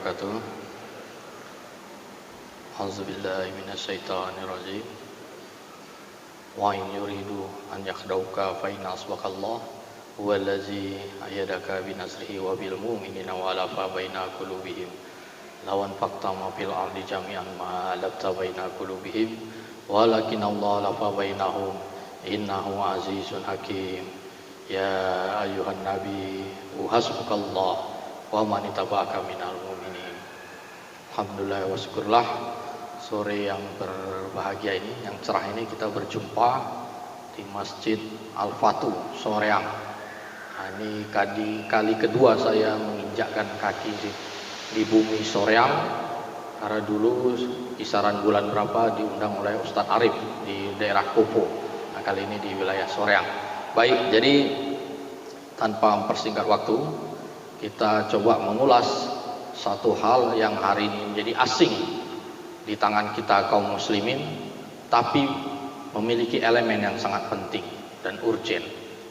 wabarakatuh. A'udzubillahi minasyaitonirrajim. Wa in yuridu an yakhdauka fa inna asbaqallah huwallazi ayyadaka binasrihi wa bil mu'minina wa alafa baina qulubihim law anfaqta ma fil ardi jami'an ma alafta baina qulubihim walakin Allah alafa bainahum innahu azizun hakim. Ya ayyuhan nabi hasbukallah wa man ittaba'aka minal mu'minin. Alhamdulillah wa syukurlah, sore yang berbahagia ini, yang cerah ini, kita berjumpa di Masjid Al-Fatu Soreang. Nah, ini kali kedua saya menginjakkan kaki di bumi Soreang, karena dulu kisaran bulan berapa diundang oleh Ustadz Arif di daerah Kopo. Nah, kali ini di wilayah Soreang. Baik, jadi tanpa mempersingkat waktu, kita coba mengulas satu hal yang hari ini menjadi asing di tangan kita kaum muslimin, tapi memiliki elemen yang sangat penting dan urgen.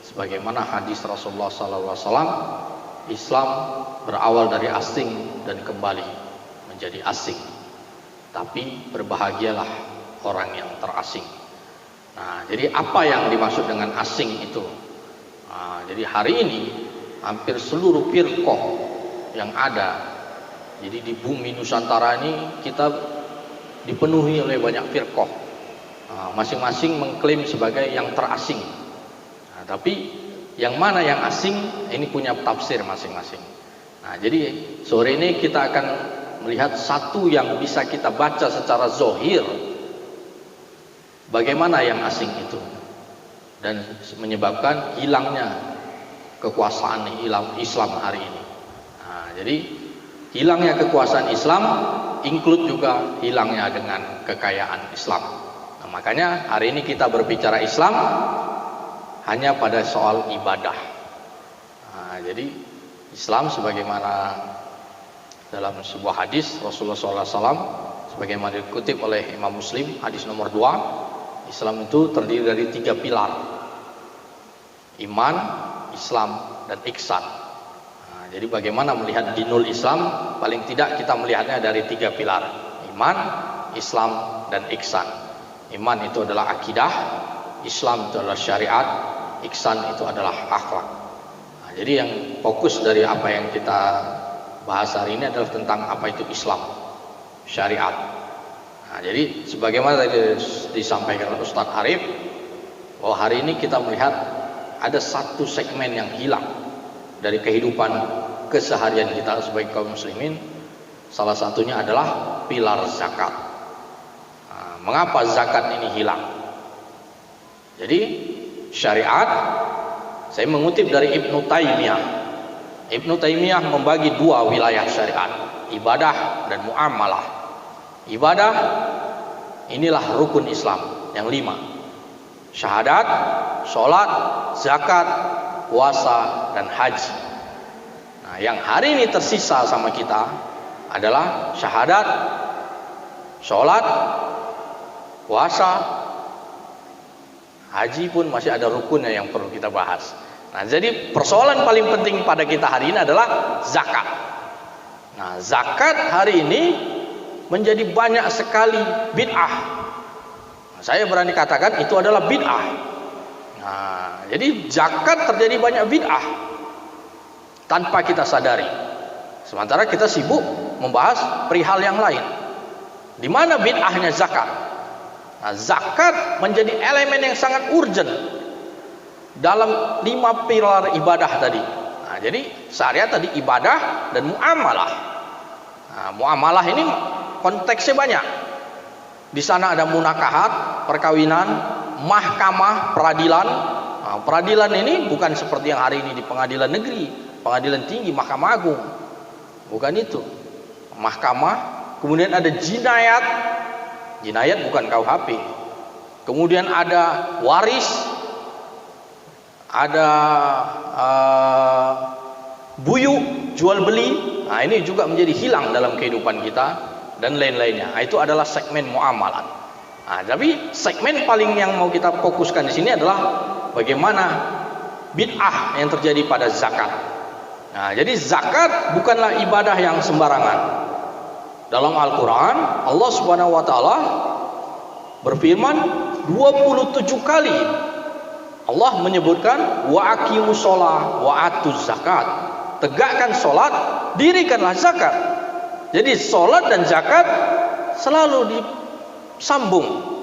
Sebagaimana hadis Rasulullah SAW, Islam berawal dari asing dan kembali menjadi asing. Tapi berbahagialah orang yang terasing. Nah, jadi apa yang dimaksud dengan asing itu? Nah, jadi hari ini hampir seluruh firqah yang ada, jadi di bumi Nusantara ini kita dipenuhi oleh banyak firqah. Nah, masing-masing mengklaim sebagai yang terasing. Nah, tapi yang mana yang asing ini punya tafsir masing-masing. Nah, jadi sore ini kita akan melihat satu yang bisa kita baca secara zohir, bagaimana yang asing itu, dan menyebabkan hilangnya kekuasaan Islam hari ini. Nah, jadi hilangnya kekuasaan Islam include juga hilangnya dengan kekayaan Islam. Nah, makanya hari ini kita berbicara Islam hanya pada soal ibadah. Nah, jadi Islam sebagaimana dalam sebuah hadis Rasulullah SAW, sebagaimana dikutip oleh Imam Muslim, hadis nomor 2, Islam itu terdiri dari 3 pilar: iman, Islam, dan ihsan. Nah, jadi bagaimana melihat dinul Islam? Paling tidak kita melihatnya dari 3 pilar: iman, Islam, dan ihsan. Iman itu adalah akidah, Islam itu adalah syariat, ihsan itu adalah akhlak. Nah, jadi yang fokus dari apa yang kita bahas hari ini adalah tentang apa itu Islam, syariat. Nah, jadi sebagaimana tadi disampaikan oleh Ustadz Arif, bahwa hari ini kita melihat ada satu segmen yang hilang dari kehidupan keseharian kita sebagai kaum muslimin. Salah satunya adalah pilar zakat. Nah, mengapa zakat ini hilang? Jadi syariat, saya mengutip dari Ibnu Taimiyah. Ibnu Taimiyah membagi 2 wilayah syariat, ibadah dan muamalah. Ibadah, inilah rukun Islam yang 5: syahadat, sholat, zakat, puasa, dan haji. Nah, yang hari ini tersisa sama kita adalah syahadat, sholat, puasa, haji pun masih ada rukunnya yang perlu kita bahas. Nah, jadi persoalan paling penting pada kita hari ini adalah zakat. Nah, zakat hari ini menjadi banyak sekali bid'ah. Nah, saya berani katakan itu adalah bid'ah. Nah, jadi zakat terjadi banyak bid'ah tanpa kita sadari. Sementara kita sibuk membahas perihal yang lain. Di mana bid'ahnya zakat? Nah, zakat menjadi elemen yang sangat urgent dalam 5 pilar ibadah tadi. Nah, jadi syariat tadi ibadah dan muamalah. Nah, muamalah ini konteksnya banyak. Di sana ada munakahat, perkawinan, mahkamah, peradilan. Nah, peradilan ini bukan seperti yang hari ini di pengadilan negeri, pengadilan tinggi, Mahkamah Agung. Bukan itu. Mahkamah, kemudian ada jinayat. Jinayat bukan KUHP. Kemudian ada waris, ada buyu, jual beli. Nah, ini juga menjadi hilang dalam kehidupan kita dan lain-lainnya. Nah, itu adalah segmen muamalat. Nah, tapi segmen paling yang mau kita fokuskan di sini adalah bagaimana bid'ah yang terjadi pada zakat. Nah, jadi zakat bukanlah ibadah yang sembarangan. Dalam Al-Quran Allah Subhanahu wa ta'ala berfirman 27 kali Allah menyebutkan wa aqimus shalah wa atuz zakat. Tegakkan solat, dirikanlah zakat. Jadi solat dan zakat selalu disambung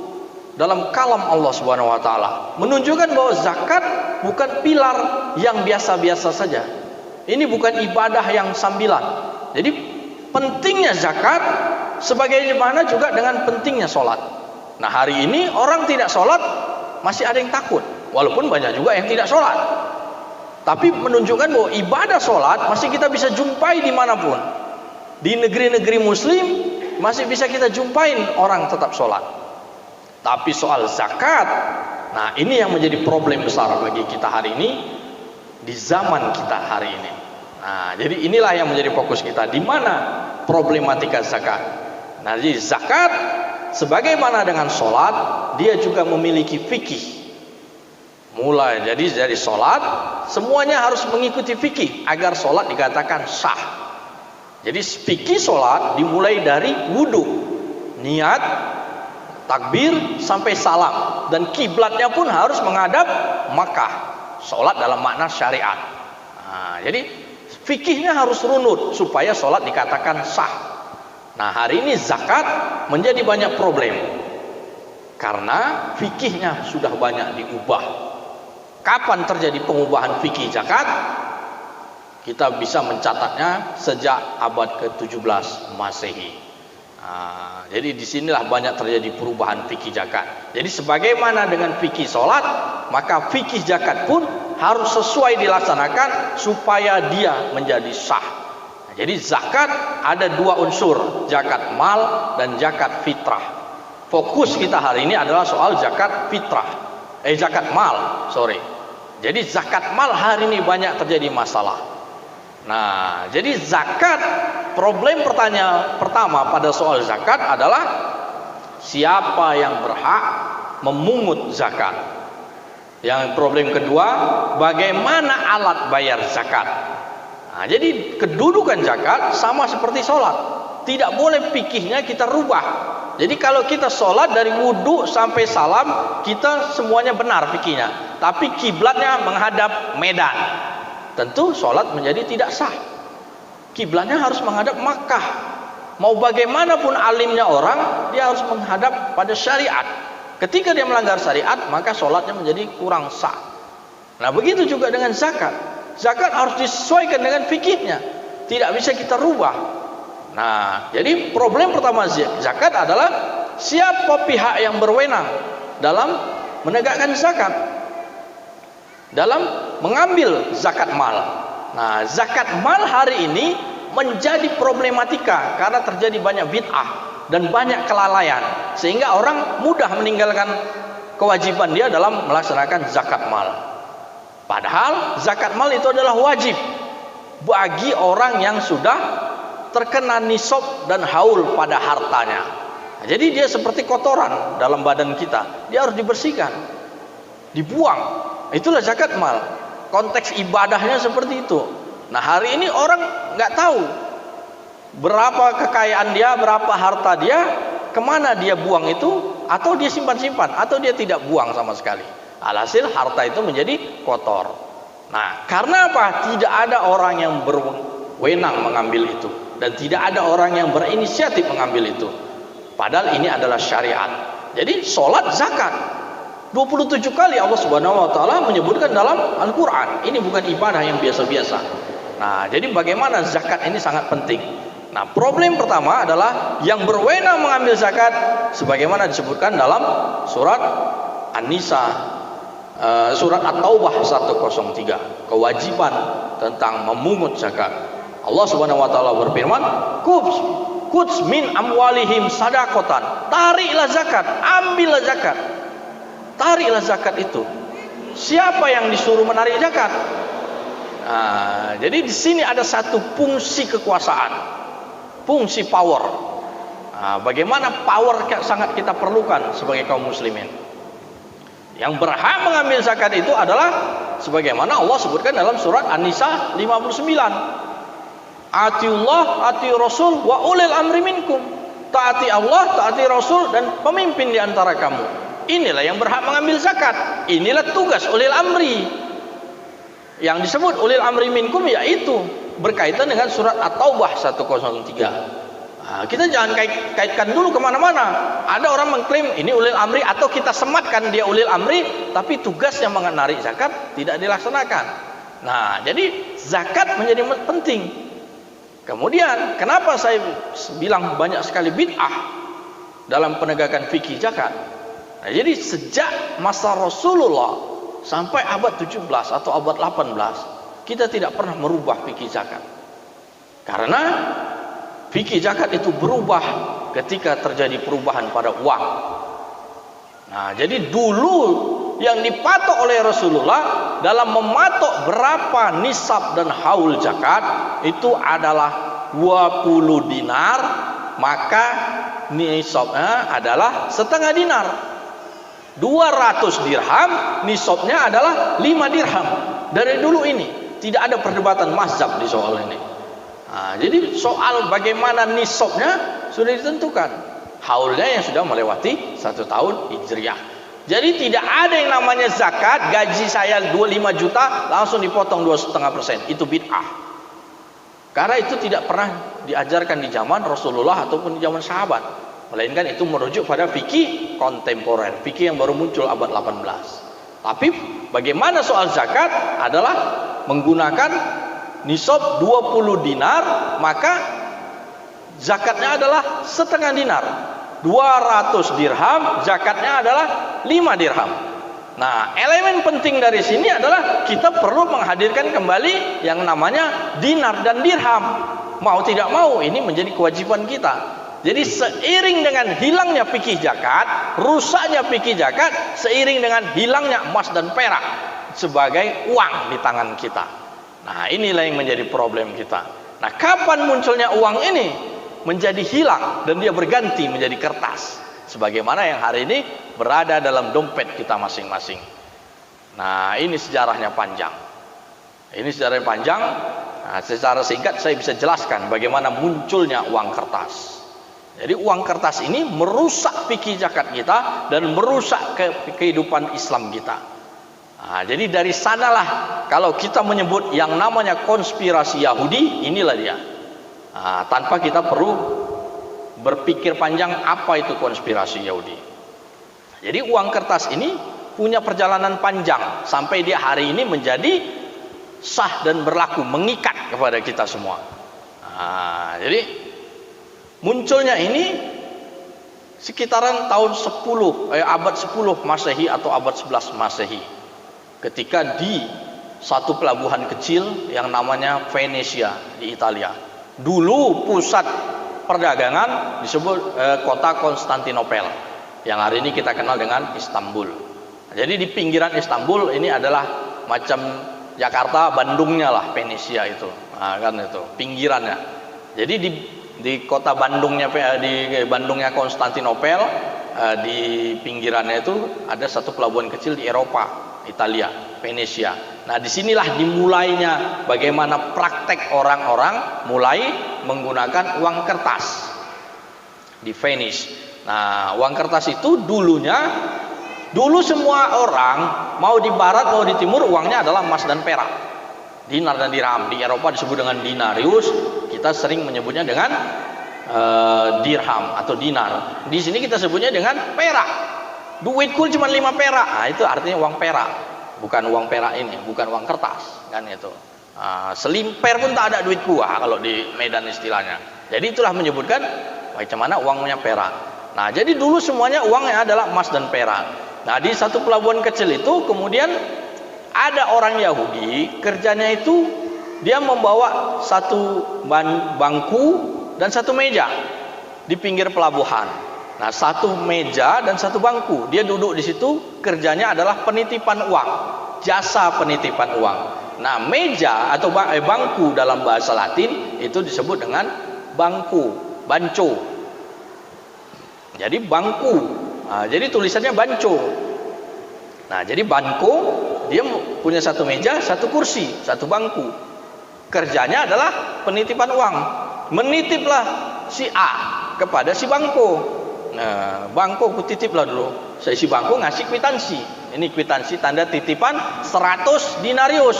dalam kalam Allah Subhanahu wa ta'ala, menunjukkan bahwa zakat bukan pilar yang biasa-biasa saja. Ini bukan ibadah yang sambilan. Jadi pentingnya zakat sebagaimana juga dengan pentingnya sholat. Nah, hari ini orang tidak sholat masih ada yang takut, walaupun banyak juga yang tidak sholat. Tapi menunjukkan bahwa ibadah sholat masih kita bisa jumpai dimanapun. Di negeri-negeri muslim masih bisa kita jumpain orang tetap sholat. Tapi soal zakat, nah ini yang menjadi problem besar bagi kita hari ini, di zaman kita hari ini. Nah, jadi inilah yang menjadi fokus kita, di mana problematika zakat. Nah, jadi zakat sebagaimana dengan sholat, dia juga memiliki fikih. Mulai jadi dari sholat, semuanya harus mengikuti fikih agar sholat dikatakan sah. Jadi fikih sholat dimulai dari wudhu, niat, takbir sampai salam, dan kiblatnya pun harus menghadap Makkah. Sholat dalam makna syariat. Nah, jadi fikihnya harus runut supaya sholat dikatakan sah. Nah, hari ini zakat menjadi banyak problem karena fikihnya sudah banyak diubah. Kapan terjadi pengubahan fikih zakat? Kita bisa mencatatnya sejak abad ke-17 Masehi. Nah, jadi disinilah banyak terjadi perubahan fikih zakat. Jadi sebagaimana dengan fikih sholat, maka fikih zakat pun harus sesuai dilaksanakan supaya dia menjadi sah. Nah, jadi zakat ada dua unsur, zakat mal dan zakat fitrah. Fokus kita hari ini adalah soal zakat fitrah. Zakat mal, sorry. Jadi zakat mal hari ini banyak terjadi masalah. Nah, jadi zakat, problem pertama pada soal zakat adalah siapa yang berhak memungut zakat. Yang problem kedua, bagaimana alat bayar zakat. Nah, jadi kedudukan zakat sama seperti sholat, tidak boleh fikihnya kita rubah. Jadi kalau kita sholat dari wudhu sampai salam, kita semuanya benar fikihnya, tapi kiblatnya menghadap Medan, tentu sholat menjadi tidak sah. Kiblatnya harus menghadap Makkah. Mau bagaimanapun alimnya orang, dia harus menghadap pada syariat. Ketika dia melanggar syariat, maka sholatnya menjadi kurang sah. Nah, begitu juga dengan zakat. Zakat harus disesuaikan dengan fikihnya, tidak bisa kita rubah. Nah, jadi problem pertama zakat adalah siapa pihak yang berwenang dalam menegakkan zakat, dalam mengambil zakat mal. Nah, zakat mal hari ini menjadi problematika karena terjadi banyak bid'ah dan banyak kelalaian, sehingga orang mudah meninggalkan kewajiban dia dalam melaksanakan zakat mal. Padahal zakat mal itu adalah wajib bagi orang yang sudah terkena nisab dan haul pada hartanya. Nah, jadi dia seperti kotoran dalam badan kita, dia harus dibersihkan, dibuang. Itulah zakat mal. Konteks ibadahnya seperti itu. Nah, hari ini orang nggak tahu berapa kekayaan dia, berapa harta dia, kemana dia buang itu, atau dia simpan-simpan, atau dia tidak buang sama sekali. Alhasil harta itu menjadi kotor. Nah, karena apa? Tidak ada orang yang berwenang mengambil itu, dan tidak ada orang yang berinisiatif mengambil itu. Padahal ini adalah syariat. Jadi sholat, zakat 27 kali Allah Subhanahu wa ta'ala menyebutkan dalam Al-Quran. Ini bukan ibadah yang biasa-biasa. Nah, jadi bagaimana zakat ini sangat penting. Nah, problem pertama adalah yang berwenang mengambil zakat sebagaimana disebutkan dalam surat An-Nisa, surat At-Taubah 103, kewajiban tentang memungut zakat. Allah Subhanahu wa ta'ala berfirman, Kuds min amwalihim sadaqatan. Tariklah zakat, ambillah zakat. Tariklah zakat itu. Siapa yang disuruh menarik zakat? Nah, jadi di sini ada satu fungsi kekuasaan, fungsi power. Nah, bagaimana power sangat kita perlukan sebagai kaum muslimin. Yang berhak mengambil zakat itu adalah sebagaimana Allah sebutkan dalam surat An-Nisa 59. Atiullah, ati Rasul wa ulil amri minkum. Taati Allah, taati Rasul dan pemimpin di antara kamu. Inilah yang berhak mengambil zakat. Inilah tugas ulil amri. Yang disebut ulil amri minkum yaitu berkaitan dengan surat At-Taubah 103. Nah, kita jangan kaitkan dulu kemana-mana. Ada orang mengklaim ini ulil amri, atau kita sematkan dia ulil amri, tapi tugasnya menarik zakat tidak dilaksanakan. Nah, jadi zakat menjadi penting. Kemudian kenapa saya bilang banyak sekali bid'ah dalam penegakan fikih zakat? Nah, jadi sejak masa Rasulullah sampai abad 17 atau abad 18 kita tidak pernah merubah fikih zakat. Karena fikih zakat itu berubah ketika terjadi perubahan pada uang. Nah, jadi dulu yang dipatok oleh Rasulullah dalam mematok berapa nisab dan haul zakat itu adalah 20 dinar, maka nisabnya adalah setengah dinar. 200 dirham, nisabnya adalah 5 dirham. Dari dulu ini tidak ada perdebatan mazhab di soal ini. Nah, jadi soal bagaimana nisabnya sudah ditentukan. Haulnya yang sudah melewati 1 tahun Hijriah. Jadi tidak ada yang namanya zakat, gaji saya 25 juta langsung dipotong 2,5%. Itu bid'ah. Karena itu tidak pernah diajarkan di zaman Rasulullah ataupun di zaman sahabat. Melainkan itu merujuk pada fikih kontemporer, fikih yang baru muncul abad 18. Tapi bagaimana soal zakat adalah menggunakan nisab 20 dinar, maka zakatnya adalah setengah dinar. 200 dirham, zakatnya adalah 5 dirham. Nah, elemen penting dari sini adalah kita perlu menghadirkan kembali yang namanya dinar dan dirham. Mau tidak mau ini menjadi kewajiban kita. Jadi seiring dengan hilangnya fikih zakat, rusaknya fikih zakat, seiring dengan hilangnya emas dan perak sebagai uang di tangan kita. Nah, inilah yang menjadi problem kita. Nah, kapan munculnya uang ini menjadi hilang dan dia berganti menjadi kertas, sebagaimana yang hari ini berada dalam dompet kita masing-masing. Nah, ini sejarahnya panjang. Ini sejarahnya panjang. Nah, secara singkat saya bisa jelaskan bagaimana munculnya uang kertas. Jadi uang kertas ini merusak fikih zakat kita dan merusak kehidupan Islam kita. Nah, jadi dari sanalah kalau kita menyebut yang namanya konspirasi Yahudi, inilah dia. Nah, tanpa kita perlu berpikir panjang apa itu konspirasi Yahudi. Jadi uang kertas ini punya perjalanan panjang sampai dia hari ini menjadi sah dan berlaku, mengikat kepada kita semua. Nah, jadi munculnya ini sekitaran tahun abad 10 Masehi atau abad 11 Masehi, ketika di satu pelabuhan kecil yang namanya Venesia di Italia. Dulu pusat perdagangan disebut kota Konstantinopel, yang hari ini kita kenal dengan Istanbul. Jadi di pinggiran Istanbul ini adalah macam Jakarta, Bandungnya lah, Venesia itu. Nah, kan itu pinggirannya. Jadi di kota Bandungnya, di Bandungnya Konstantinopel, di pinggirannya itu ada satu pelabuhan kecil di Eropa, Italia, Venesia. Nah, disinilah dimulainya bagaimana praktek orang-orang mulai menggunakan uang kertas di Venice. Nah, uang kertas itu dulu semua orang, mau di barat mau di timur, uangnya adalah emas dan perak, dinar dan dirham. Di Eropa disebut dengan denarius, kita sering menyebutnya dengan dirham atau dinar. Di sini kita sebutnya dengan perak. Duitku cuma 5 perak. Nah, itu artinya uang perak, bukan uang perak ini, bukan uang kertas, kan itu. Selimper pun tak ada duitku, kalau di Medan istilahnya. Jadi itulah menyebutkan bagaimana uangnya perak. Nah, jadi dulu semuanya uangnya adalah emas dan perak. Nah, di satu pelabuhan kecil itu kemudian ada orang Yahudi, kerjanya itu dia membawa satu bangku dan satu meja di pinggir pelabuhan. Nah, satu meja dan satu bangku. Dia duduk di situ, kerjanya adalah penitipan uang, jasa penitipan uang. Nah, meja atau bangku dalam bahasa Latin itu disebut dengan bangku, banco. Jadi bangku. Nah, jadi tulisannya banco. Nah, jadi banco, dia punya satu meja, satu kursi, satu bangku. Kerjanya adalah penitipan uang. Menitiplah si A kepada si Bangko. Nah, Bangko ku titiplah dulu. Saya si Bangko ngasih kwitansi. Ini kwitansi tanda titipan 100 dinarius.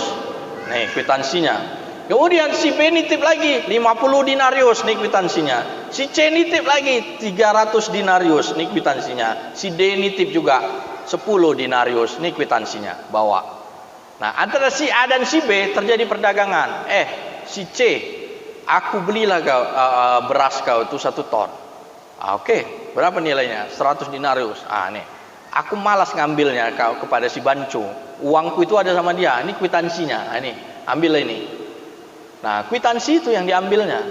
Nih kwitansinya. Kemudian si B nitip lagi 50 dinarius, nih kwitansinya. Si C nitip lagi 300 dinarius, nih kwitansinya. Si D nitip juga 10 dinarius, nih kwitansinya. Bawa. Nah, antara si A dan si B terjadi perdagangan. Si C, aku belilah kau beras kau itu 1 ton. Oke, berapa nilainya? 100 dinarius. Nih. Aku malas ngambilnya kau kepada si Banco. Uangku itu ada sama dia. Ini kwitansinya. Ini, ambillah ini. Nah, kwitansi itu yang diambilnya.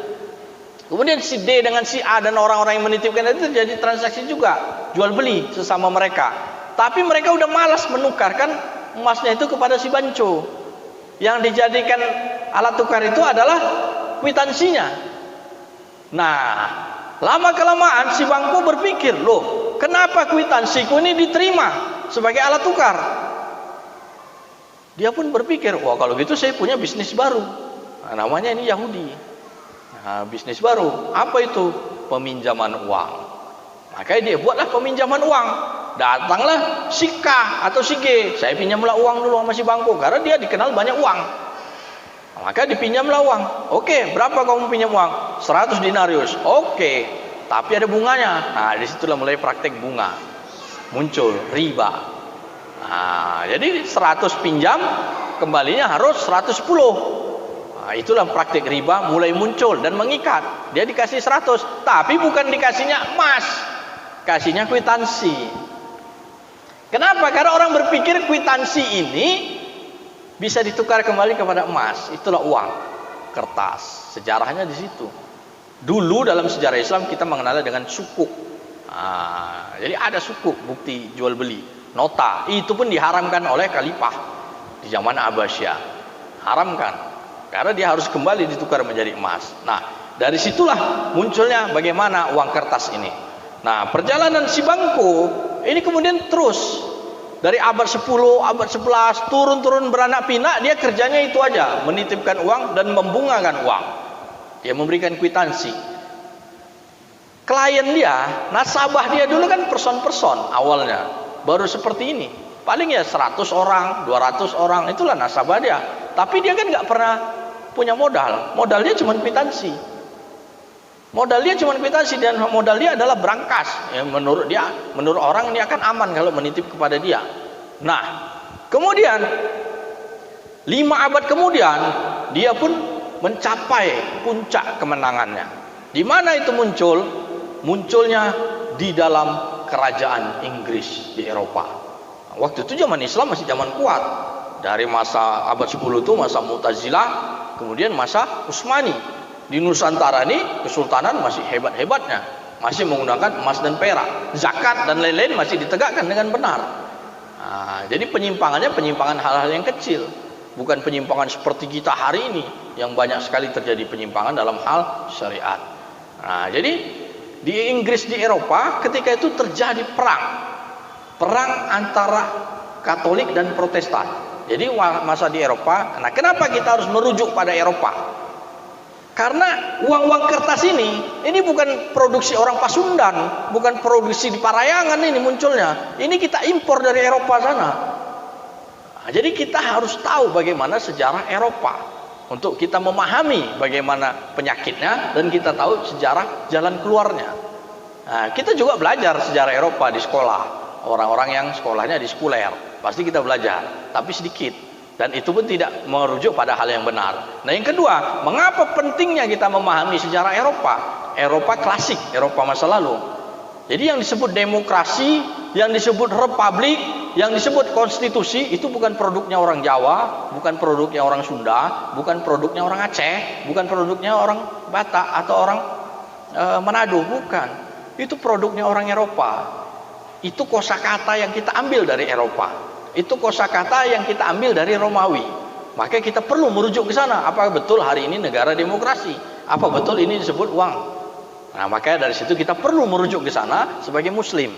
Kemudian si D dengan si A dan orang-orang yang menitipkan itu terjadi transaksi juga, jual beli sesama mereka. Tapi mereka udah malas menukarkan emasnya itu kepada si Banco. Yang dijadikan alat tukar itu adalah kwitansinya. Nah, lama kelamaan si Bangko berpikir, loh, kenapa kwitansiku ini diterima sebagai alat tukar? Dia pun berpikir, wah kalau gitu saya punya bisnis baru. Nah, namanya ini Yahudi. Nah, bisnis baru. Apa itu? Peminjaman uang. Makanya dia buatlah peminjaman uang. Datanglah si K atau si G. Saya pinjamlah uang dulu sama si Bangko. Karena dia dikenal banyak uang. Nah, maka dipinjamlah uang. Oke, berapa kamu pinjam uang? 100 dinarius. Oke, tapi ada bunganya. Nah, disitulah mulai praktek bunga. Muncul riba. Nah, jadi 100 pinjam, kembalinya harus 110. Nah, itulah praktik riba mulai muncul dan mengikat. Dia dikasih 100, tapi bukan dikasihnya emas, kasihnya kwitansi. Kenapa? Karena orang berpikir kwitansi ini bisa ditukar kembali kepada emas. Itulah uang kertas. Sejarahnya di situ. Dulu dalam sejarah Islam kita mengenalnya dengan sukuk. Jadi ada sukuk, bukti jual beli, nota. Itu pun diharamkan oleh Khalifah di zaman Abbasiyah. Haramkan. Karena dia harus kembali ditukar menjadi emas. Nah, dari situlah munculnya bagaimana uang kertas ini. Nah, perjalanan si Bangko ini kemudian terus dari abad 10, abad 11 turun-turun beranak pinak, dia kerjanya itu aja, menitipkan uang dan membungakan uang. Dia memberikan kwitansi. Klien dia, nasabah dia dulu kan person-person awalnya, baru seperti ini. Paling ya 100 orang, 200 orang, itulah nasabah dia. Tapi dia kan nggak pernah punya modal. Modalnya cuma kwitansi. Modalnya cuma kwitansi dan modal dia adalah berangkas. Ya, menurut dia, menurut orang ini akan aman kalau menitip kepada dia. Nah, kemudian 5 abad kemudian dia pun mencapai puncak kemenangannya. Di mana itu muncul? Munculnya di dalam kerajaan Inggris di Eropa. Waktu itu zaman Islam masih zaman kuat. Dari masa abad 10 itu masa Mu'tazilah, kemudian masa Utsmani. Di Nusantara ini kesultanan masih hebat-hebatnya, masih menggunakan emas dan perak. Zakat dan lain-lain masih ditegakkan dengan benar. Jadi penyimpangannya penyimpangan hal-hal yang kecil, bukan penyimpangan seperti kita hari ini yang banyak sekali terjadi penyimpangan dalam hal syariat. Jadi di Inggris, di Eropa ketika itu terjadi perang antara Katolik dan Protestan. Jadi masa di Eropa. Nah, kenapa kita harus merujuk pada Eropa? Karena uang-uang kertas ini bukan produksi orang Pasundan, bukan produksi di Parayangan ini munculnya. Ini kita impor dari Eropa sana. Nah, jadi kita harus tahu bagaimana sejarah Eropa untuk kita memahami bagaimana penyakitnya dan kita tahu sejarah jalan keluarnya. Nah, kita juga belajar sejarah Eropa di sekolah. Orang-orang yang sekolahnya di sekuler pasti kita belajar, tapi sedikit, dan itu pun tidak merujuk pada hal yang benar. Nah, yang kedua, mengapa pentingnya kita memahami sejarah Eropa? Eropa klasik, Eropa masa lalu. Jadi yang disebut demokrasi, yang disebut republik, yang disebut konstitusi itu bukan produknya orang Jawa, bukan produknya orang Sunda, bukan produknya orang Aceh, bukan produknya orang Batak atau orang Manado, bukan. Itu produknya orang Eropa. Itu kosakata yang kita ambil dari Eropa. Itu kosakata yang kita ambil dari Romawi. Maka kita perlu merujuk ke sana. Apa betul hari ini negara demokrasi? Apa betul ini disebut uang? Nah, makanya dari situ kita perlu merujuk ke sana sebagai Muslim.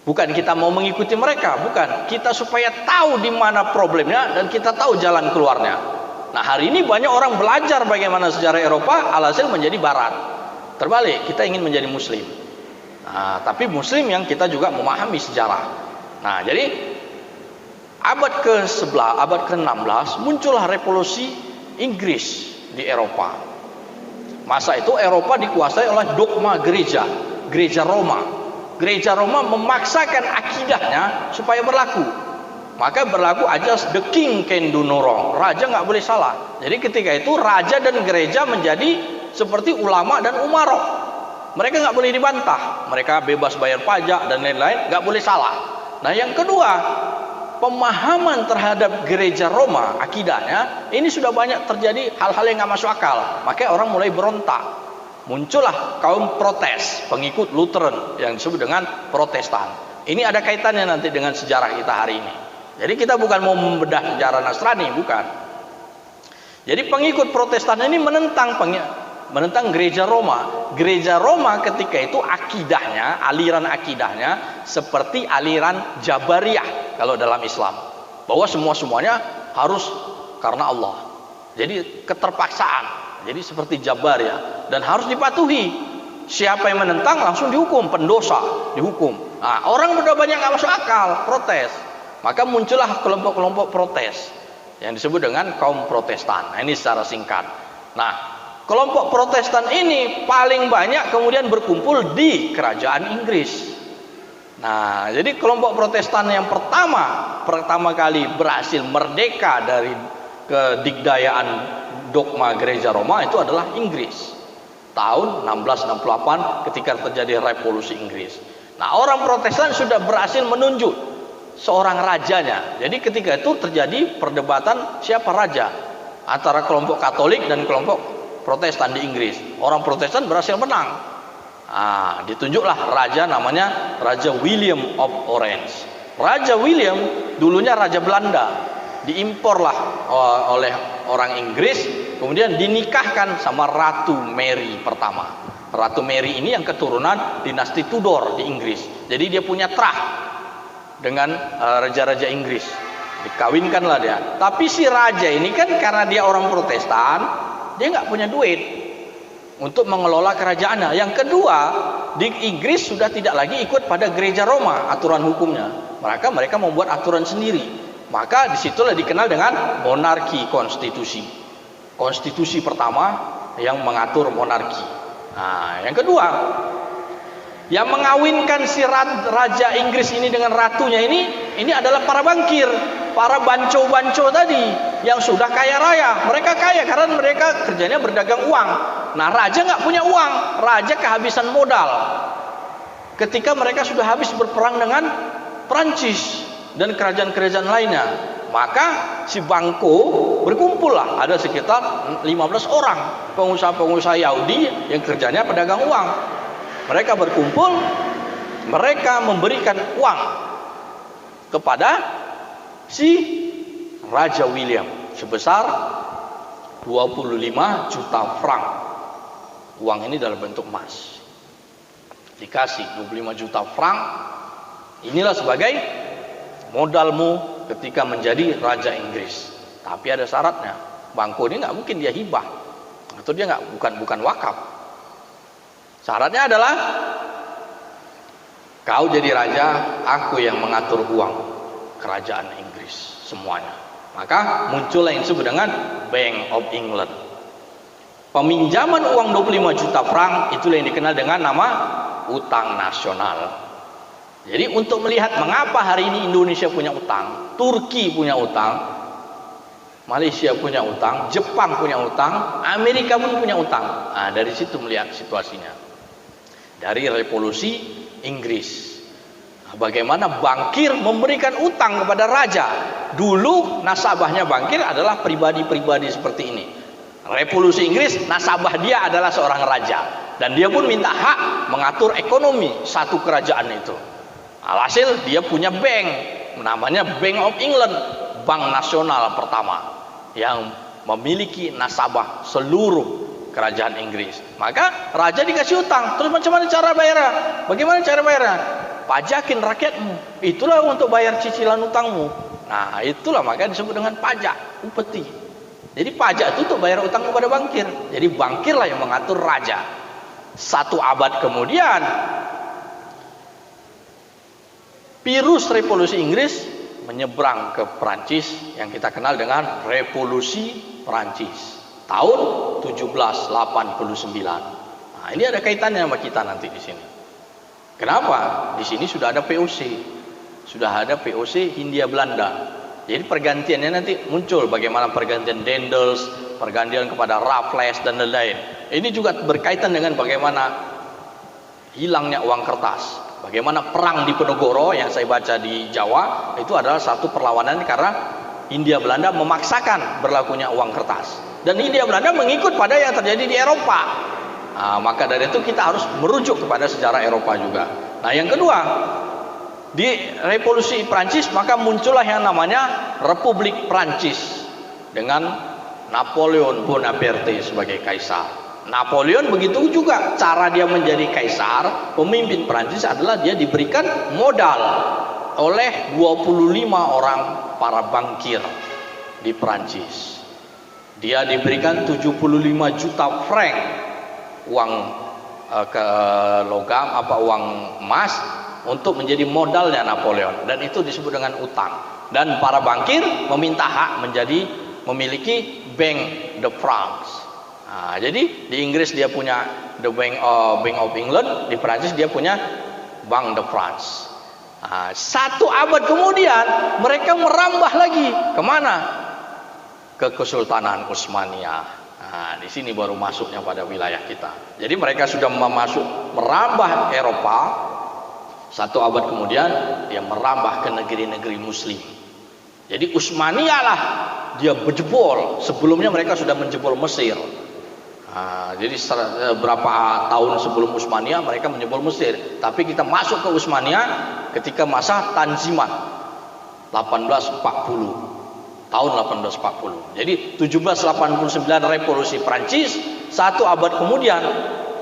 Bukan kita mau mengikuti mereka, bukan. Kita supaya tahu di mana problemnya dan kita tahu jalan keluarnya. Nah, hari ini banyak orang belajar bagaimana sejarah Eropa, alhasil menjadi barat. Terbalik, kita ingin menjadi muslim. Nah, tapi muslim yang kita juga memahami sejarah. Nah, jadi abad ke-11, abad ke-16 muncullah revolusi Inggris di Eropa. Masa itu Eropa dikuasai oleh dogma gereja, gereja Roma. Gereja Roma memaksakan akidahnya supaya berlaku. Maka berlaku ajas the king can do no wrong. Raja nggak boleh salah. Jadi ketika itu raja dan gereja menjadi seperti ulama dan umarok. Mereka nggak boleh dibantah. Mereka bebas bayar pajak dan lain-lain, nggak boleh salah. Nah, yang kedua, pemahaman terhadap gereja Roma, akidahnya, ini sudah banyak terjadi hal-hal yang nggak masuk akal. Makanya orang mulai berontak. Muncullah kaum protes, pengikut Lutheran yang disebut dengan Protestan. Ini ada kaitannya nanti dengan sejarah kita hari ini. Jadi kita bukan mau membedah sejarah Nasrani, bukan. Jadi pengikut Protestan ini menentang gereja Roma. Gereja Roma ketika itu akidahnya, aliran akidahnya seperti aliran Jabariyah kalau dalam Islam, bahwa semuanya harus karena Allah. Jadi keterpaksaan. Jadi seperti Jabariyah dan harus dipatuhi. Siapa yang menentang langsung dihukum, pendosa dihukum. Nah, orang udah banyak nggak masuk akal, protes. Maka muncullah kelompok-kelompok protes yang disebut dengan kaum Protestan. Nah, ini secara singkat. Nah, kelompok Protestan ini paling banyak kemudian berkumpul di kerajaan Inggris. Nah, jadi kelompok Protestan yang pertama kali berhasil merdeka dari kedikdayaan dogma gereja Roma itu adalah Inggris. Tahun 1668 ketika terjadi revolusi Inggris. Nah, orang Protestan sudah berhasil menunjuk seorang rajanya. Jadi ketika itu terjadi perdebatan siapa raja antara kelompok Katolik dan kelompok Protestan di Inggris. Orang Protestan berhasil menang. Nah, ditunjuklah raja namanya Raja William of Orange. Raja William dulunya raja Belanda. Diimporlah oleh orang Inggris, kemudian dinikahkan sama Ratu Mary pertama. Ratu Mary ini yang keturunan dinasti Tudor di Inggris. Jadi dia punya terah dengan raja-raja Inggris. Dikawinkanlah dia. Tapi si raja ini kan karena dia orang Protestan, dia nggak punya duit untuk mengelola kerajaannya. Yang kedua, di Inggris sudah tidak lagi ikut pada gereja Roma aturan hukumnya. Mereka membuat aturan sendiri. Maka disitulah dikenal dengan monarki konstitusi. Konstitusi pertama yang mengatur monarki. Nah, yang kedua, yang mengawinkan si raja Inggris ini dengan ratunya ini adalah para bankir, para banco-banco tadi yang sudah kaya raya. Mereka kaya karena mereka kerjanya berdagang uang. Nah, raja nggak punya uang, raja kehabisan modal. Ketika mereka sudah habis berperang dengan Prancis dan kerajaan-kerajaan lainnya, maka si bangko berkumpullah, ada sekitar 15 orang pengusaha-pengusaha Yahudi yang kerjanya pedagang uang. Mereka berkumpul, mereka memberikan uang kepada si Raja William sebesar 25 juta frank. Uang ini dalam bentuk emas. Dikasih 25 juta frank. Inilah sebagai modalmu ketika menjadi Raja Inggris. Tapi ada syaratnya. Bangko ini nggak mungkin dia hibah, atau dia bukan wakaf. Syaratnya adalah kau jadi raja, aku yang mengatur uang kerajaan Inggris semuanya. Maka muncullah yang disebut dengan Bank of England. Peminjaman uang 25 juta frank itulah yang dikenal dengan nama utang nasional. Jadi untuk melihat mengapa hari ini Indonesia punya utang, Turki punya utang, Malaysia punya utang, Jepang punya utang, Amerika pun punya utang. Nah, dari situ melihat situasinya. Dari revolusi Inggris. Nah, bagaimana bankir memberikan utang kepada raja. Dulu nasabahnya bankir adalah pribadi-pribadi seperti ini. Revolusi Inggris, nasabah dia adalah seorang raja. Dan dia pun minta hak mengatur ekonomi satu kerajaan itu. Alhasil dia punya bank, namanya Bank of England, bank nasional pertama yang memiliki nasabah seluruh kerajaan Inggris. Maka raja dikasih utang, terus macam mana cara bayarnya? Bagaimana cara bayarnya? pajakin rakyatmu. Itulah untuk bayar cicilan utangmu. Nah, itulah makanya disebut dengan pajak, upeti. Jadi pajak itu untuk bayar utang kepada bankir. Jadi bankirlah yang mengatur raja. 1 abad kemudian, virus revolusi Inggris menyeberang ke Perancis yang kita kenal dengan revolusi Perancis tahun 1789. Nah, ini ada kaitannya sama kita nanti di sini. Kenapa? Di sini sudah ada POC. Sudah ada POC Hindia Belanda. Jadi pergantiannya nanti muncul bagaimana pergantian Daendels, pergantian kepada Raffles dan lain-lain. Ini juga berkaitan dengan bagaimana hilangnya uang kertas. Bagaimana perang di Penogoro yang saya baca di Jawa itu adalah satu perlawanan karena Hindia Belanda memaksakan berlakunya uang kertas. Dan Hindia Belanda mengikut pada yang terjadi di Eropa. Nah, maka dari itu kita harus merujuk kepada sejarah Eropa juga. Nah, yang kedua, di revolusi Prancis maka muncullah yang namanya Republik Prancis dengan Napoleon Bonaparte sebagai kaisar. Napoleon begitu juga cara dia menjadi kaisar, pemimpin Prancis adalah dia diberikan modal oleh 25 orang para bankir di Prancis. Dia diberikan 75 juta franc uang ke logam uang emas untuk menjadi modalnya Napoleon, dan itu disebut dengan utang. Dan para bankir meminta hak memiliki Bank de France. Nah, jadi di Inggris dia punya the Bank of England, di Prancis dia punya Bank de France. Nah, 1 abad kemudian mereka merambah lagi kemana? Ke Kesultanan Utsmaniyah. Nah, di sini baru masuknya pada wilayah kita. Jadi mereka sudah merambah Eropa. 1 abad kemudian dia merambah ke negeri-negeri Muslim. Jadi Utsmaniyah lah dia berjebol. Sebelumnya mereka sudah menjebol Mesir. Nah, jadi berapa tahun sebelum Utsmaniyah mereka menjebol Mesir. Tapi kita masuk ke Utsmaniyah ketika masa Tanzimat 1840. Tahun 1840. Jadi 1789 revolusi Prancis, 1 abad kemudian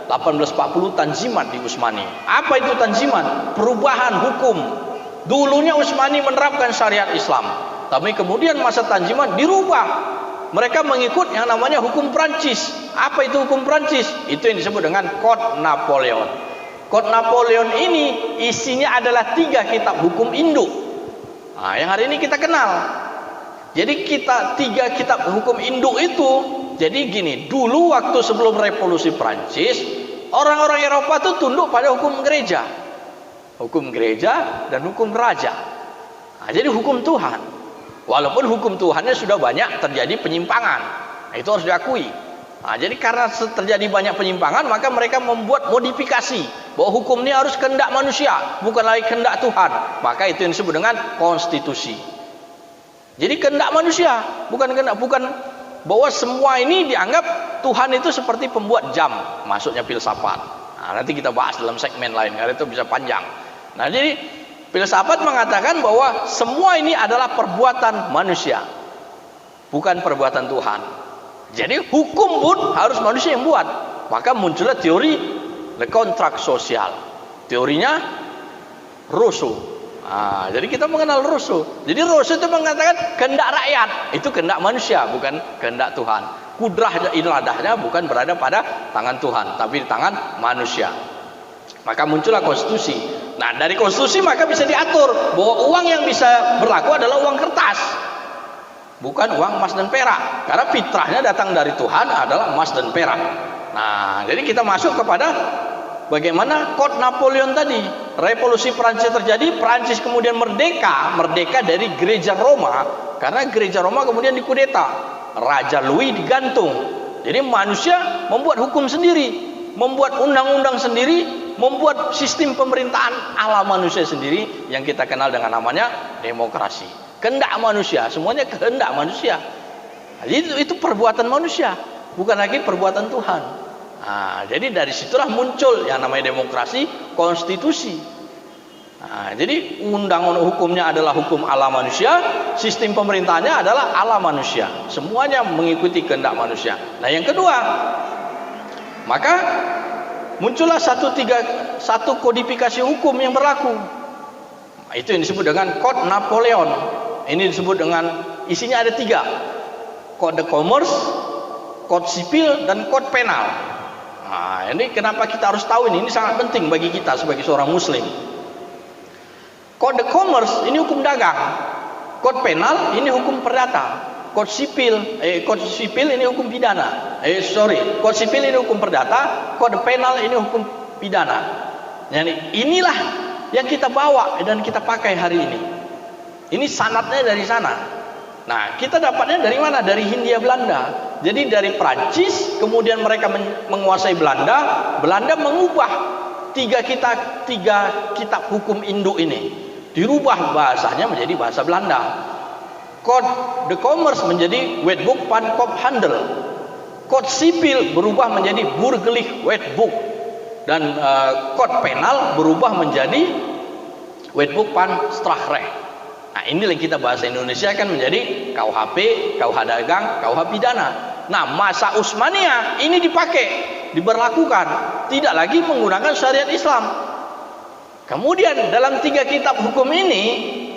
1840 Tanzimat di Utsmani. Apa itu Tanzimat? Perubahan hukum. Dulunya Utsmani menerapkan syariat Islam, tapi kemudian masa Tanzimat dirubah. Mereka mengikut yang namanya hukum Prancis. Apa itu hukum Prancis? Itu yang disebut dengan Code Napoleon. Code Napoleon ini isinya adalah 3 kitab hukum induk. Nah, yang hari ini kita kenal. Jadi kita 3 kitab hukum induk itu. Jadi gini, dulu waktu sebelum revolusi Prancis, orang-orang Eropa itu tunduk pada hukum gereja. Hukum gereja dan hukum raja. Nah, jadi hukum Tuhan. Walaupun hukum Tuhannya sudah banyak terjadi penyimpangan. Nah, itu harus diakui. Nah, jadi karena terjadi banyak penyimpangan, maka mereka membuat modifikasi bahwa hukum ini harus kehendak manusia, bukan lagi kehendak Tuhan. Maka itu yang disebut dengan konstitusi. Jadi kehendak manusia, bukan bahwa semua ini dianggap Tuhan itu seperti pembuat jam, masuknya filsafat. Nah, nanti kita bahas dalam segmen lain karena itu bisa panjang. Nah, jadi filsafat mengatakan bahwa semua ini adalah perbuatan manusia, bukan perbuatan Tuhan. Jadi hukum pun harus manusia yang buat. Maka muncullah teori le contrat sosial. Teorinya Rousseau. Nah, jadi kita mengenal Rousseau. Jadi Rousseau itu mengatakan kehendak rakyat itu kehendak manusia, bukan kehendak Tuhan. Kudrah iradahnya bukan berada pada tangan Tuhan, tapi di tangan manusia. Maka muncullah konstitusi. Nah, dari konstitusi maka bisa diatur bahwa uang yang bisa berlaku adalah uang kertas, bukan uang emas dan perak. Karena fitrahnya datang dari Tuhan adalah emas dan perak. Nah, jadi kita masuk kepada bagaimana Code Napoleon tadi. Revolusi Prancis terjadi, Prancis kemudian merdeka dari gereja Roma, karena gereja Roma kemudian dikudeta, Raja Louis digantung. Jadi manusia membuat hukum sendiri, membuat undang-undang sendiri, membuat sistem pemerintahan ala manusia sendiri yang kita kenal dengan namanya demokrasi. Kehendak manusia, semuanya kehendak manusia. Jadi itu perbuatan manusia, bukan lagi perbuatan Tuhan. Nah, jadi dari situlah muncul yang namanya demokrasi, konstitusi. Nah, jadi undang-undang hukumnya adalah hukum ala manusia, sistem pemerintahnya adalah ala manusia. Semuanya mengikuti kehendak manusia. Nah, yang kedua, maka muncullah satu kodifikasi hukum yang berlaku. Itu yang disebut dengan Kode Napoleon. Ini disebut dengan, isinya ada 3. Kode Commerce, Kode Sipil, dan Kode Penal. Nah, ini kenapa kita harus tahu ini sangat penting bagi kita sebagai seorang muslim. Kode Commerce ini hukum dagang. Kode Penal ini hukum perdata. Kode Sipil ini hukum pidana. Kode Sipil ini hukum perdata, Kode Penal ini hukum pidana. Jadi inilah yang kita bawa dan kita pakai hari ini. Ini sanadnya dari sana. Nah, kita dapatnya dari mana? Dari Hindia Belanda. Jadi dari Prancis, kemudian mereka menguasai Belanda. Belanda mengubah tiga kitab hukum induk ini, dirubah bahasanya menjadi bahasa Belanda. Code de Commerce menjadi Wetboek van Koophandel. Code Sipil berubah menjadi Burgerlijk Wetboek. Dan Code Penal berubah menjadi Wetboek van Strafrecht. Nah, inilah yang kita bahasa Indonesia kan menjadi KUHP, KUH dagang, KUH pidana. Nah, masa Utsmaniyah ini dipakai, diberlakukan, tidak lagi menggunakan syariat Islam. Kemudian dalam 3 kitab hukum ini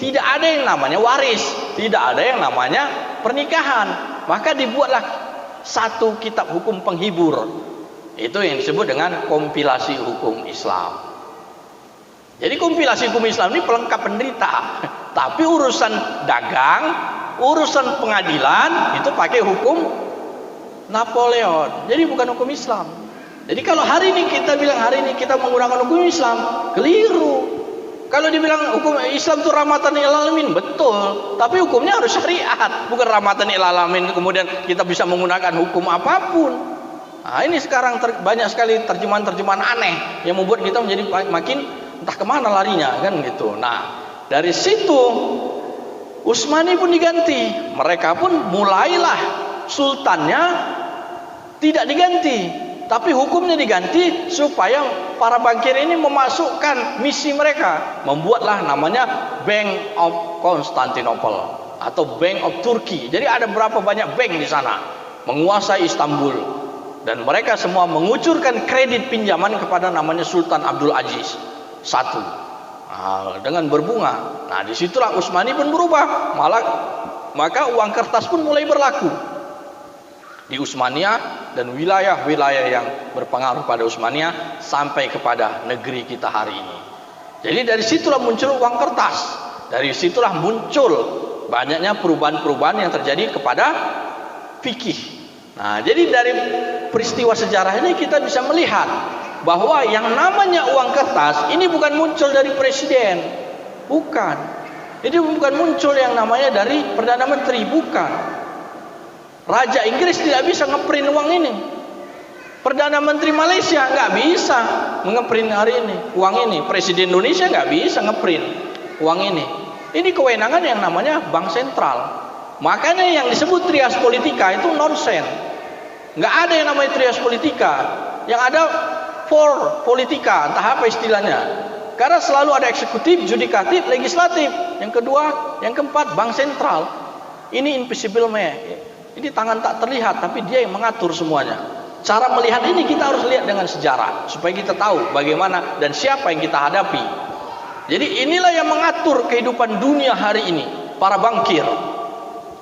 tidak ada yang namanya waris, tidak ada yang namanya pernikahan. Maka dibuatlah satu kitab hukum penghibur. Itu yang disebut dengan kompilasi hukum Islam. Jadi kompilasi hukum Islam ini pelengkap penderita. Tapi urusan dagang, urusan pengadilan itu pakai hukum Napoleon. Jadi bukan hukum Islam. Jadi kalau hari ini kita bilang hari ini kita menggunakan hukum Islam, keliru. Kalau dibilang hukum Islam itu rahmatan lil alamin, betul. Tapi hukumnya harus syariat, bukan rahmatan lil alamin. Kemudian kita bisa menggunakan hukum apapun. Nah, ini sekarang banyak sekali terjemahan-terjemahan aneh yang membuat kita menjadi makin entah kemana larinya, kan gitu. Nah, dari situ Utsmani pun diganti. Mereka pun mulailah sultannya tidak diganti, tapi hukumnya diganti supaya para bankir ini memasukkan misi mereka. Membuatlah namanya Bank of Constantinople atau Bank of Turkey. Jadi ada berapa banyak bank di sana menguasai Istanbul, dan mereka semua mengucurkan kredit pinjaman kepada namanya Sultan Abdul Aziz I. Dengan berbunga. Nah, disitulah Utsmani pun berubah. Maka uang kertas pun mulai berlaku di Utsmaniyah dan wilayah-wilayah yang berpengaruh pada Utsmaniyah sampai kepada negeri kita hari ini. Jadi dari situlah muncul uang kertas. Dari situlah muncul banyaknya perubahan-perubahan yang terjadi kepada fikih. Nah, jadi dari peristiwa sejarah ini kita bisa melihat bahwa yang namanya uang kertas ini bukan muncul dari presiden, bukan. Ini bukan muncul yang namanya dari Perdana Menteri, bukan. Raja Inggris tidak bisa ngeprint uang ini. Perdana Menteri Malaysia nggak bisa ngeprint hari ini uang ini. Presiden Indonesia nggak bisa ngeprint uang ini. Ini kewenangan yang namanya Bank Sentral. Makanya yang disebut trias politika itu nonsen. Nggak ada yang namanya trias politika. Yang ada for politika, entah apa istilahnya. Karena selalu ada eksekutif, judikatif, legislatif. Yang kedua, yang keempat, bank sentral. Ini invisible man. Ini tangan tak terlihat, tapi dia yang mengatur semuanya. Cara melihat ini kita harus lihat dengan sejarah, supaya kita tahu bagaimana dan siapa yang kita hadapi. Jadi inilah yang mengatur kehidupan dunia hari ini, para bankir.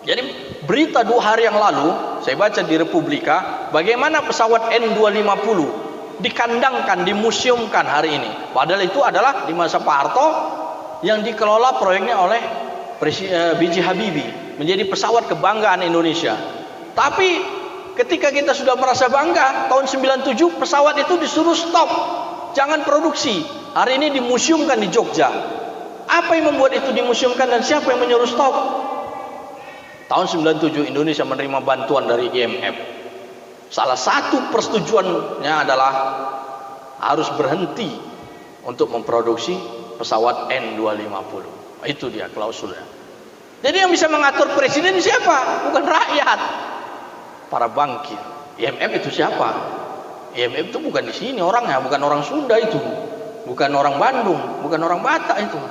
Jadi berita 2 hari yang lalu, saya baca di Republika, bagaimana pesawat N250 dikandangkan, dimuseumkan hari ini. Padahal itu adalah di masa Pak Harto yang dikelola proyeknya oleh B.J. Habibie, menjadi pesawat kebanggaan Indonesia. Tapi ketika kita sudah merasa bangga, tahun 97 pesawat itu disuruh stop, jangan produksi. Hari ini dimuseumkan di Jogja. Apa yang membuat itu dimuseumkan dan siapa yang menyuruh stop? Tahun 97 Indonesia menerima bantuan dari IMF. Salah satu persetujuannya adalah harus berhenti untuk memproduksi pesawat N250. Itu dia klausulnya. Jadi yang bisa mengatur presiden siapa? Bukan rakyat, para bankir. IMF itu siapa? IMF itu bukan di sini orangnya, bukan orang Sunda itu, bukan orang Bandung, bukan orang Batak itu.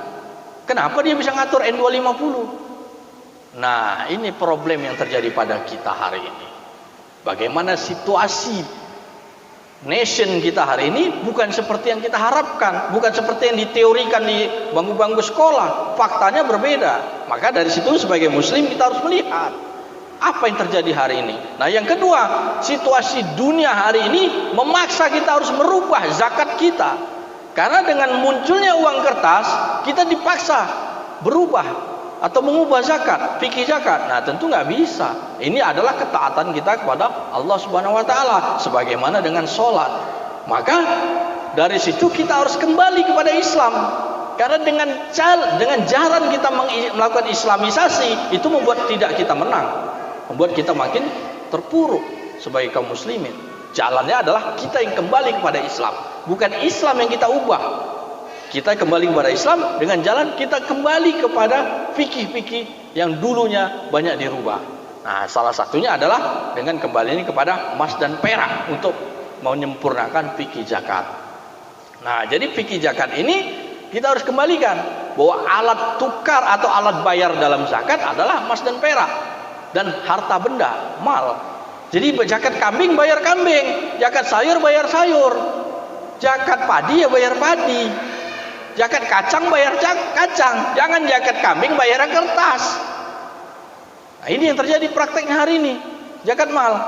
Kenapa dia bisa ngatur N250? Nah, ini problem yang terjadi pada kita hari ini. Bagaimana situasi nation kita hari ini bukan seperti yang kita harapkan, bukan seperti yang diteorikan di bangku-bangku sekolah. Faktanya berbeda. Maka dari situ sebagai muslim kita harus melihat apa yang terjadi hari ini. Nah, yang kedua, situasi dunia hari ini memaksa kita harus merubah zakat kita. Karena dengan munculnya uang kertas, kita dipaksa berubah atau mengubah zakat, fikih zakat. Nah, tentu nggak bisa. Ini adalah ketaatan kita kepada Allah Subhanahu wa taala sebagaimana dengan sholat. Maka dari situ kita harus kembali kepada Islam. Karena dengan jalan kita melakukan islamisasi itu membuat tidak kita menang, membuat kita makin terpuruk sebagai kaum muslimin. Jalannya adalah kita yang kembali kepada Islam, bukan Islam yang kita ubah. Kita kembali kepada Islam dengan jalan kita kembali kepada fikih-fikih yang dulunya banyak dirubah. Nah, salah satunya adalah dengan kembali ini kepada emas dan perak untuk menyempurnakan fikih zakat. Nah, jadi fikih zakat ini kita harus kembalikan bahwa alat tukar atau alat bayar dalam zakat adalah emas dan perak dan harta benda, mal. Jadi zakat kambing bayar kambing, zakat sayur bayar sayur, zakat padi ya bayar padi. Zakat kacang bayar kacang, jangan zakat kambing bayar kertas. Nah, ini yang terjadi prakteknya hari ini. Zakat mal,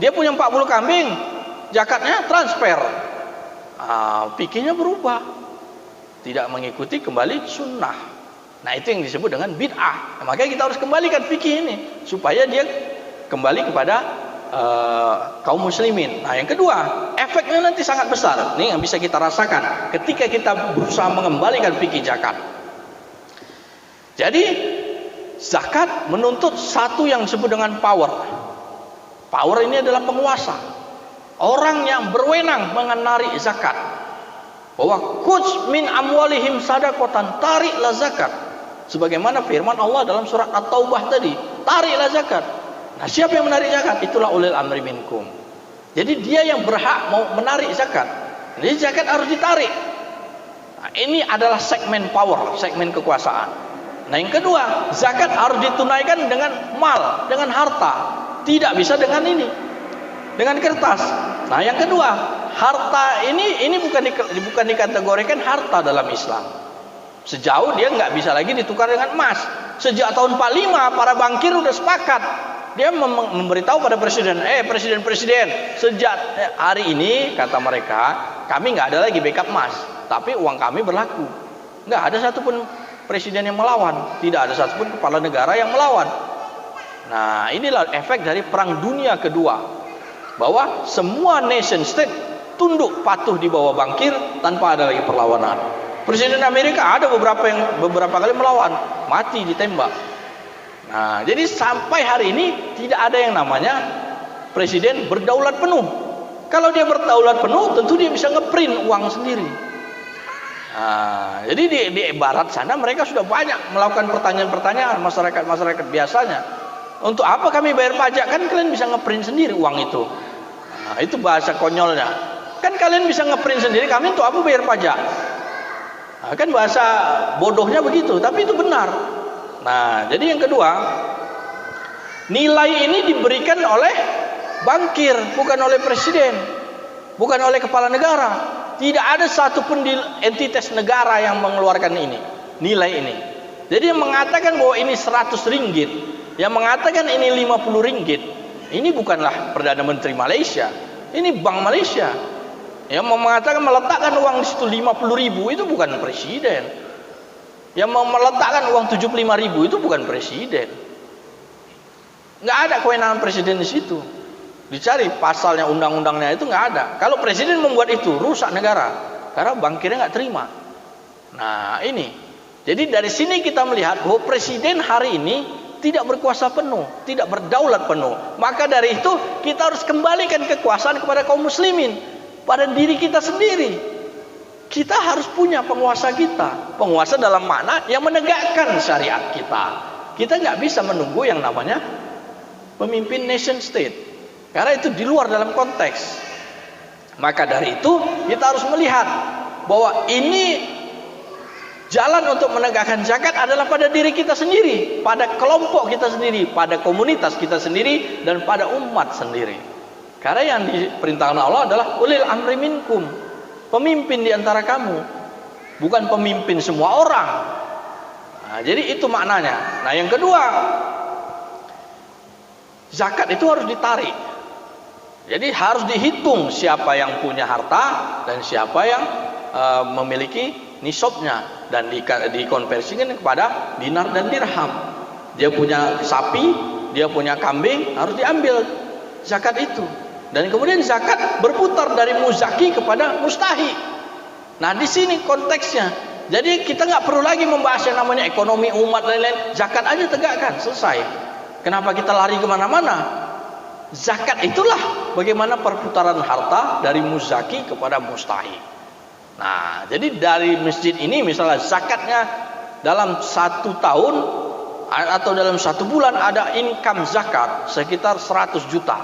dia punya 40 kambing, zakatnya transfer. Fikihnya berubah, tidak mengikuti kembali sunnah. Nah, itu yang disebut dengan bid'ah. Nah, makanya kita harus kembalikan fikih ini supaya dia kembali kepada kaum muslimin. Nah, yang kedua, efeknya nanti sangat besar. Ini yang bisa kita rasakan ketika kita berusaha mengembalikan fikih zakat. Jadi zakat menuntut satu yang disebut dengan power. Power ini adalah penguasa, orang yang berwenang menarik zakat. Bahwa khudz min amwalihim sadaqatan, tariklah zakat. Sebagaimana firman Allah dalam surat At-Taubah tadi, tariklah zakat. Nah, siapa yang menarik zakat? Itulah ulil amri minkum. Jadi dia yang berhak mau menarik zakat. Jadi zakat harus ditarik. Nah, ini adalah segmen power, segmen kekuasaan. Nah, yang kedua, zakat harus ditunaikan dengan mal, dengan harta. Tidak bisa dengan ini, dengan kertas. Nah, yang kedua, harta ini bukan dikategorikan harta dalam Islam. Sejauh dia nggak bisa lagi ditukar dengan emas. Sejak tahun 45 para bankir udah sepakat. Dia memberitahu pada presiden, presiden, sejak hari ini kata mereka, kami nggak ada lagi backup emas, tapi uang kami berlaku. Nggak ada satupun presiden yang melawan, tidak ada satupun kepala negara yang melawan. Nah, inilah efek dari Perang Dunia Kedua, bahwa semua nation state tunduk patuh di bawah bankir tanpa ada lagi perlawanan. Presiden Amerika ada beberapa kali melawan, mati ditembak. Nah, jadi sampai hari ini tidak ada yang namanya presiden berdaulat penuh. Kalau dia berdaulat penuh, tentu dia bisa ngeprint uang sendiri. Nah, jadi di barat sana mereka sudah banyak melakukan pertanyaan-pertanyaan masyarakat biasanya. Untuk apa kami bayar pajak? Kan kalian bisa ngeprint sendiri uang itu. Nah, itu bahasa konyolnya. Kan kalian bisa ngeprint sendiri, kami untuk apa bayar pajak? Nah, kan bahasa bodohnya begitu, tapi itu benar. Nah, jadi yang kedua, nilai ini diberikan oleh bankir, bukan oleh presiden, bukan oleh kepala negara. Tidak ada satupun entitas negara yang mengeluarkan nilai ini. Jadi yang mengatakan bahwa ini 100 ringgit, yang mengatakan ini 50 ringgit, ini bukanlah Perdana Menteri Malaysia, ini Bank Malaysia. Yang mengatakan meletakkan uang di situ 50.000 itu bukan presiden. Yang mau meletakkan uang 75.000 itu bukan presiden. Nggak ada kewenangan presiden di situ. Dicari pasalnya, undang-undangnya itu nggak ada. Kalau presiden membuat itu rusak negara, karena bankirnya nggak terima. Nah, ini. Jadi dari sini kita melihat bahwa presiden hari ini tidak berkuasa penuh, tidak berdaulat penuh. Maka dari itu kita harus kembalikan kekuasaan kepada kaum muslimin, pada diri kita sendiri. Kita harus punya penguasa kita, penguasa dalam makna yang menegakkan syariat kita. Kita nggak bisa menunggu yang namanya pemimpin nation state, karena itu di luar dalam konteks. Maka dari itu kita harus melihat bahwa ini jalan untuk menegakkan zakat adalah pada diri kita sendiri, pada kelompok kita sendiri, pada komunitas kita sendiri, dan pada umat sendiri. Karena yang diperintahkan Allah adalah ulil amri minkum, pemimpin di antara kamu, bukan pemimpin semua orang. Nah, jadi itu maknanya. Nah, yang kedua, zakat itu harus ditarik. Jadi harus dihitung siapa yang punya harta dan siapa yang memiliki nisabnya, dan dikonversikan kepada dinar dan dirham. Dia punya sapi, dia punya kambing, harus diambil zakat itu. Dan kemudian zakat berputar dari muzaki kepada mustahi. Nah, di sini konteksnya. Jadi kita nggak perlu lagi membahas yang namanya ekonomi umat dan lain-lain. Zakat aja tegakkan, selesai. Kenapa kita lari kemana-mana? Zakat itulah bagaimana perputaran harta dari muzaki kepada mustahi. Nah, jadi dari masjid ini misalnya zakatnya dalam 1 tahun atau dalam 1 bulan ada income zakat sekitar 100 juta.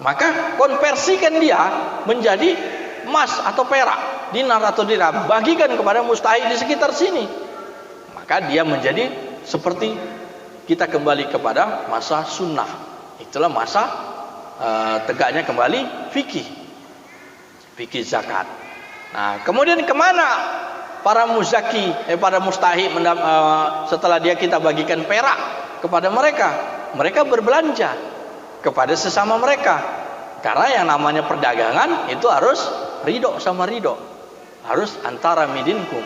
Maka konversikan dia menjadi emas atau perak, dinar atau dirham, bagikan kepada mustahik di sekitar sini. Maka dia menjadi seperti kita kembali kepada masa sunnah. Itulah masa tegaknya kembali fikih zakat. Nah, kemudian kemana para muzaki, para mustahik setelah kita bagikan perak kepada mereka? Mereka berbelanja kepada sesama mereka. Karena yang namanya perdagangan itu harus ridho sama ridho, harus antara midinkum,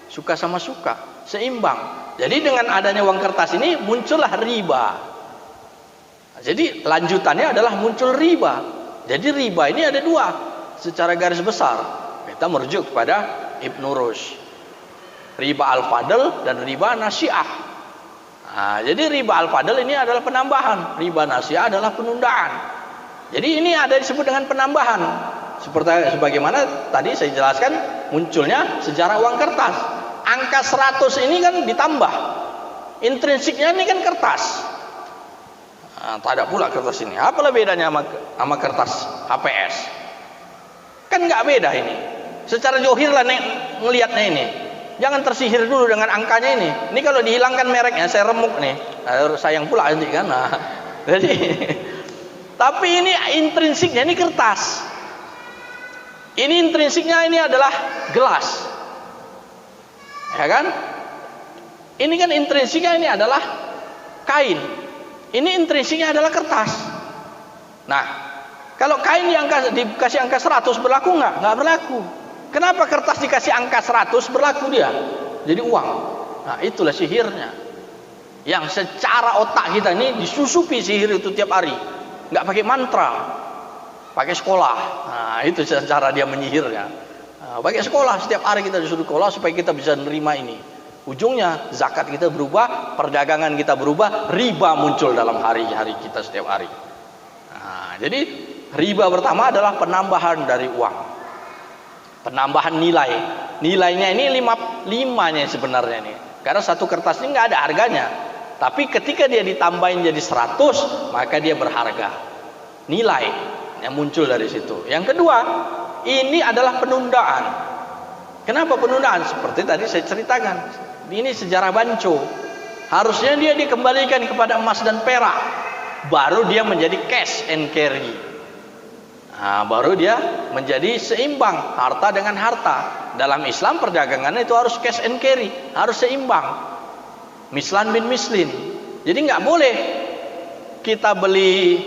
suka sama suka, seimbang. Jadi dengan adanya uang kertas ini muncullah riba. Jadi lanjutannya adalah muncul riba. Jadi riba ini ada 2 secara garis besar. Kita merujuk kepada Ibnu Rushd, riba al-fadl dan riba nasi'ah. Nah, jadi riba al-fadl ini adalah penambahan, riba nasi'ah adalah penundaan. Jadi ini ada disebut dengan penambahan. Sebagaimana tadi saya jelaskan munculnya sejarah uang kertas. Angka 100 ini kan ditambah, intrinsiknya ini kan kertas. Nah, tak ada pula kertas ini. Apalah bedanya sama kertas HPS? Kan nggak beda ini. Secara johir lah ngelihatnya ini. Jangan tersihir dulu dengan angkanya ini. Ini kalau dihilangkan mereknya, saya remuk nih. Sayang pula nanti kan. Nah, jadi, tapi ini intrinsiknya ini kertas. Ini intrinsiknya ini adalah gelas. Ya kan? Ini kan intrinsiknya ini adalah kain. Ini intrinsiknya adalah kertas. Nah, kalau kain dikasih angka 100 berlaku nggak? Nggak berlaku. Kenapa kertas dikasih angka 100 berlaku dia? Jadi uang. Nah, itulah sihirnya. Yang secara otak kita ini disusupi sihir itu tiap hari. Nggak pakai mantra, pakai sekolah. Nah, itu cara dia menyihirnya. Nah, pakai sekolah, setiap hari kita disuruh sekolah supaya kita bisa menerima ini. Ujungnya zakat kita berubah, perdagangan kita berubah, riba muncul dalam hari-hari kita setiap hari. Nah, jadi riba pertama adalah penambahan dari uang. Penambahan nilai. Nilainya ini 5-nya sebenarnya nih. Karena satu kertas ini nggak ada harganya. Tapi ketika dia ditambahin jadi 100, maka dia berharga. Nilai yang muncul dari situ. Yang kedua, ini adalah penundaan. Kenapa penundaan? Seperti tadi saya ceritakan. Ini sejarah banco. Harusnya dia dikembalikan kepada emas dan perak. Baru dia menjadi cash and carry. Nah, baru dia menjadi seimbang harta dengan harta. Dalam Islam perdagangan itu harus cash and carry, harus seimbang. Mislan bin mislin. Jadi nggak boleh kita beli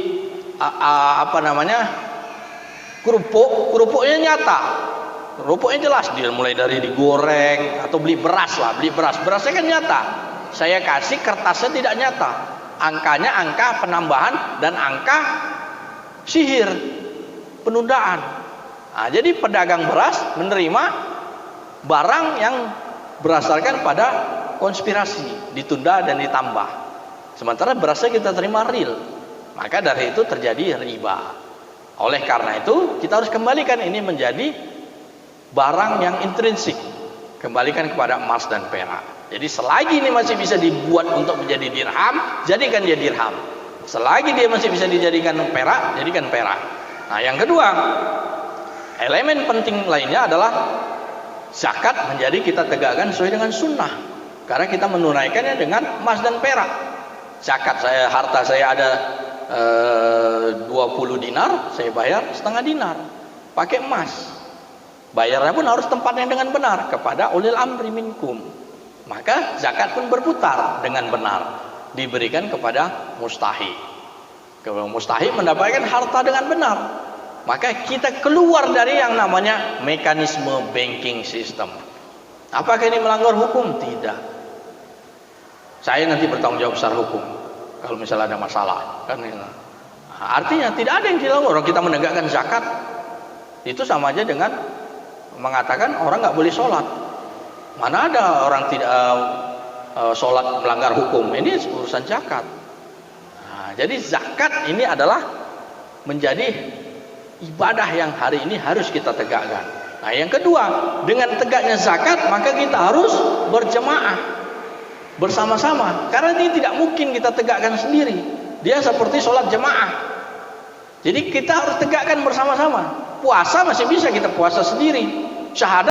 kerupuknya nyata. Kerupuknya jelas, dia mulai dari digoreng atau beli beras lah, berasnya kan nyata. Saya kasih kertasnya tidak nyata. Angkanya angka penambahan dan angka sihir, penundaan. Nah, jadi pedagang beras menerima barang yang berdasarkan pada konspirasi, ditunda dan ditambah. Sementara berasnya kita terima real. Maka dari itu terjadi riba. Oleh karena itu kita harus kembalikan ini menjadi barang yang intrinsik. Kembalikan kepada emas dan perak. Jadi selagi ini masih bisa dibuat untuk menjadi dirham, jadikan dia dirham. Selagi dia masih bisa dijadikan perak, jadikan perak. Nah, yang kedua, elemen penting lainnya adalah zakat menjadi kita tegakkan sesuai dengan sunnah. Karena kita menunaikannya dengan emas dan perak. Zakat harta saya ada 20 dinar, saya bayar setengah dinar pakai emas. Bayarnya pun harus tempatnya dengan benar kepada ulil amri minkum. Maka zakat pun berputar dengan benar, diberikan kepada mustahik. Kalau mustahik mendapatkan harta dengan benar, maka kita keluar dari yang namanya mekanisme banking system. Apakah ini melanggar hukum? Tidak. Saya nanti bertanggung jawab secara hukum kalau misalnya ada masalah, kan? Artinya tidak ada yang dilanggar. Orang kita menegakkan zakat itu sama aja dengan mengatakan orang nggak boleh sholat. Mana ada orang tidak sholat melanggar hukum? Ini urusan zakat. Nah, jadi zakat ini adalah menjadi ibadah yang hari ini harus kita tegakkan. Nah, yang kedua, dengan tegaknya zakat maka kita harus berjemaah bersama-sama, karena ini tidak mungkin kita tegakkan sendiri. Dia seperti sholat jemaah. Jadi kita harus tegakkan bersama-sama. Puasa masih bisa kita puasa sendiri. Syahadat